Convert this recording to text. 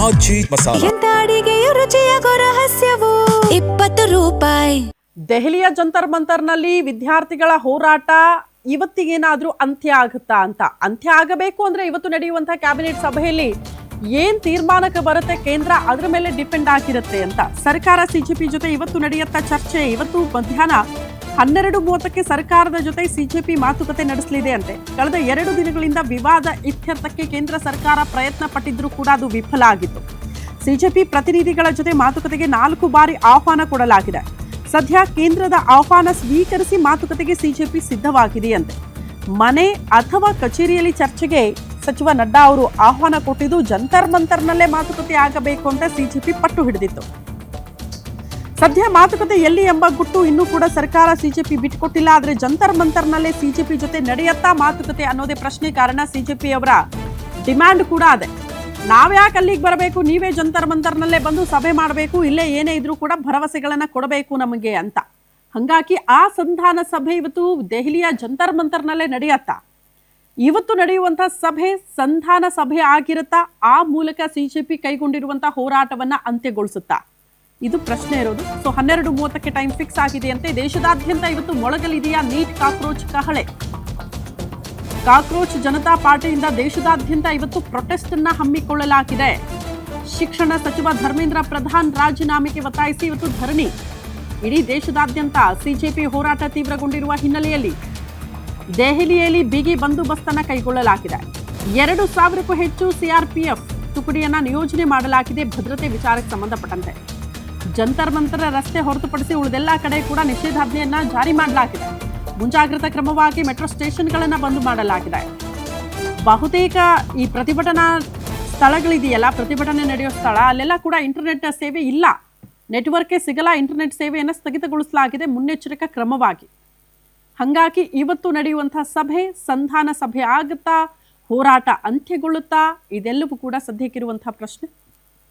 ಆಚಿ ಮಸಾಲ. ಎಂತ ಅಡಿಗೆಯ ರುಚಿಯಾಗೋ ರಹಸ್ಯವು 20 ರೂಪಾಯಿ. ದೆಹಲಿಯ ಜಂತರ್ ಮಂತರ್ನಲ್ಲಿ ವಿದ್ಯಾರ್ಥಿಗಳ ಹೋರಾಟ ಇವತ್ತಿಗೇನಾದ್ರೂ ಅಂತ್ಯ ಆಗುತ್ತಾ ಅಂತ. ಅಂತ್ಯ ಆಗಬೇಕು ಅಂದ್ರೆ ಇವತ್ತು ನಡೆಯುವಂತಹ ಕ್ಯಾಬಿನೆಟ್ ಸಭೆಯಲ್ಲಿ ಏನ್ ತೀರ್ಮಾನಕ್ಕೆ ಬರುತ್ತೆ ಕೇಂದ್ರ ಅದ್ರ ಮೇಲೆ ಡಿಪೆಂಡ್ ಆಗಿರುತ್ತೆ ಅಂತ. ಸರ್ಕಾರ ಸಿಜೆಪಿ ಜೊತೆ ಇವತ್ತು ನಡೆಯುತ್ತಾ ಚರ್ಚೆ. ಇವತ್ತು ಮಧ್ಯಾಹ್ನ 12:30ಕ್ಕೆ ಸರ್ಕಾರದ ಜೊತೆ ಸಿಜೆಪಿ ಮಾತುಕತೆ ನಡೆಸಲಿದೆ ಅಂತೆ. ಕಳೆದ 2 ದಿನಗಳಿಂದ ವಿವಾದ ಇತ್ಯರ್ಥಕ್ಕೆ ಕೇಂದ್ರ ಸರ್ಕಾರ ಪ್ರಯತ್ನ ಪಟ್ಟಿದ್ರೂ ಕೂಡ ಅದು ವಿಫಲ ಆಗಿತ್ತು. ಸಿಜೆಪಿ ಪ್ರತಿನಿಧಿಗಳ ಜೊತೆ ಮಾತುಕತೆಗೆ 4 ಬಾರಿ ಆಹ್ವಾನ ಕೊಡಲಾಗಿದೆ. ಸದ್ಯ ಕೇಂದ್ರದ ಆಹ್ವಾನ ಸ್ವೀಕರಿಸಿ ಮಾತುಕತೆಗೆ ಸಿಜೆಪಿ ಸಿದ್ಧವಾಗಿದೆಯಂತೆ. ಮನೆ ಅಥವಾ ಕಚೇರಿಯಲ್ಲಿ ಚರ್ಚೆಗೆ ಸಚಿವ ನಡ್ಡಾ ಅವರು ಆಹ್ವಾನ ಕೊಟ್ಟಿದ್ದು ಜಂತರ್ ಮಂತರ್ನಲ್ಲೇ ಮಾತುಕತೆ ಆಗಬೇಕು ಅಂತ ಸಿಜೆಪಿ ಪಟ್ಟು ಹಿಡಿದಿತ್ತು. ಸದ್ಯ ಮಾತುಕತೆ ಎಲ್ಲಿ ಎಂಬ ಗುಟ್ಟು ಇನ್ನೂ ಕೂಡ ಸರ್ಕಾರ ಸಿಜೆಪಿ ಬಿಟ್ಟುಕೊಟ್ಟಿಲ್ಲ. ಆದ್ರೆ ಜಂತರ್ ಮಂತರ್ನಲ್ಲೇ ಸಿಜೆಪಿ ಜೊತೆ ನಡೆಯತ್ತಾ ಮಾತುಕತೆ ಅನ್ನೋದೇ ಪ್ರಶ್ನೆ. ಕಾರಣ ಸಿಜೆಪಿ ಅವರ ಡಿಮ್ಯಾಂಡ್ ಕೂಡ ಅದೇ. ನಾವ್ಯಾಕೆ ಅಲ್ಲಿಗೆ ಬರಬೇಕು, ನೀವೇ ಜಂತರ್ ಮಂತರ್ನಲ್ಲೇ ಬಂದು ಸಭೆ ಮಾಡಬೇಕು, ಇಲ್ಲೇ ಏನೇ ಇದ್ರೂ ಕೂಡ ಭರವಸೆಗಳನ್ನ ಕೊಡಬೇಕು ನಮಗೆ ಅಂತ. ಹಂಗಾಗಿ ಆ ಸಂಧಾನ ಸಭೆ ಇವತ್ತು ದೆಹಲಿಯ ಜಂತರ್ ಮಂತರ್ನಲ್ಲೇ ನಡೆಯತ್ತಾ. ಇವತ್ತು ನಡೆಯುವಂತಹ ಸಭೆ ಸಂಧಾನ ಸಭೆ ಆಗಿರುತ್ತಾ, ಆ ಮೂಲಕ ಸಿಜೆಪಿ ಕೈಗೊಂಡಿರುವಂತಹ ಹೋರಾಟವನ್ನ ಅಂತ್ಯಗೊಳಿಸುತ್ತಾ, ಇದು ಪ್ರಶ್ನೆ ಇರೋದು. ಸೊ 12:30ಕ್ಕೆ ಟೈಮ್ ಫಿಕ್ಸ್ ಆಗಿದೆಯಂತೆ. ದೇಶದಾದ್ಯಂತ ಇವತ್ತು ಮೊಳಗಲಿದೆಯಾ ನೀಟ್ ಕಾಕ್ರೋಚ್ ಕಹಳೆ. ಕಾಕ್ರೋಚ್ ಜನತಾ ಪಾರ್ಟಿಯಿಂದ ದೇಶದಾದ್ಯಂತ ಇವತ್ತು ಪ್ರೊಟೆಸ್ಟ್ ಅನ್ನ ಹಮ್ಮಿಕೊಳ್ಳಲಾಗಿದೆ. ಶಿಕ್ಷಣ ಸಚಿವ ಧರ್ಮೇಂದ್ರ ಪ್ರಧಾನ್ ರಾಜೀನಾಮೆಗೆ ಒತ್ತಾಯಿಸಿ ಇವತ್ತು ಧರಣಿ. ಇಡೀ ದೇಶದಾದ್ಯಂತ ಸಿಜೆಪಿ ಹೋರಾಟ ತೀವ್ರಗೊಂಡಿರುವ ಹಿನ್ನೆಲೆಯಲ್ಲಿ ದೆಹಲಿಯಲ್ಲಿ ಬಿಗಿ ಬಂದೋಬಸ್ತನ್ನ ಕೈಗೊಳ್ಳಲಾಗಿದೆ. 2,000ಕ್ಕೂ ಹೆಚ್ಚು ಸಿಆರ್ಪಿಎಫ್ ತುಕಡಿಯನ್ನ ನಿಯೋಜನೆ ಮಾಡಲಾಗಿದೆ ಭದ್ರತೆ ವಿಚಾರಕ್ಕೆ ಸಂಬಂಧಪಟ್ಟಂತೆ. ಜಂತರ್ ಮಂತರ ರಸ್ತೆ ಹೊರತುಪಡಿಸಿ ಉಳಿದೆಲ್ಲ ಕಡೆ ಕೂಡ ನಿಷೇಧಾಜ್ಞೆಯನ್ನ ಜಾರಿ ಮಾಡಲಾಗಿದೆ. ಮುಂಜಾಗ್ರತಾ ಕ್ರಮವಾಗಿ ಮೆಟ್ರೋ ಸ್ಟೇಷನ್ಗಳನ್ನು ಬಂದ್ ಮಾಡಲಾಗಿದೆ. ಬಹುತೇಕ ಈ ಪ್ರತಿಭಟನಾ ಸ್ಥಳಗಳಿದೆಯಲ್ಲ, ಪ್ರತಿಭಟನೆ ನಡೆಯೋ ಸ್ಥಳ, ಅಲ್ಲೆಲ್ಲ ಕೂಡ ಇಂಟರ್ನೆಟ್ ಸೇವೆ ಇಲ್ಲ, ನೆಟ್ವರ್ಕೇ ಸಿಗಲ್ಲ. ಇಂಟರ್ನೆಟ್ ಸೇವೆಯನ್ನು ಸ್ಥಗಿತಗೊಳಿಸಲಾಗಿದೆ ಮುನ್ನೆಚ್ಚರಿಕಾ ಕ್ರಮವಾಗಿ. ಹಾಗಾಗಿ ಇವತ್ತು ನಡೆಯುವಂತಹ ಸಭೆ ಸಂಧಾನ ಸಭೆ ಆಗುತ್ತಾ, ಹೋರಾಟ ಅಂತ್ಯಗೊಳ್ಳುತ್ತಾ, ಇದೆಲ್ಲವೂ ಕೂಡ ಸದ್ಯಕ್ಕಿರುವಂತಹ ಪ್ರಶ್ನೆ.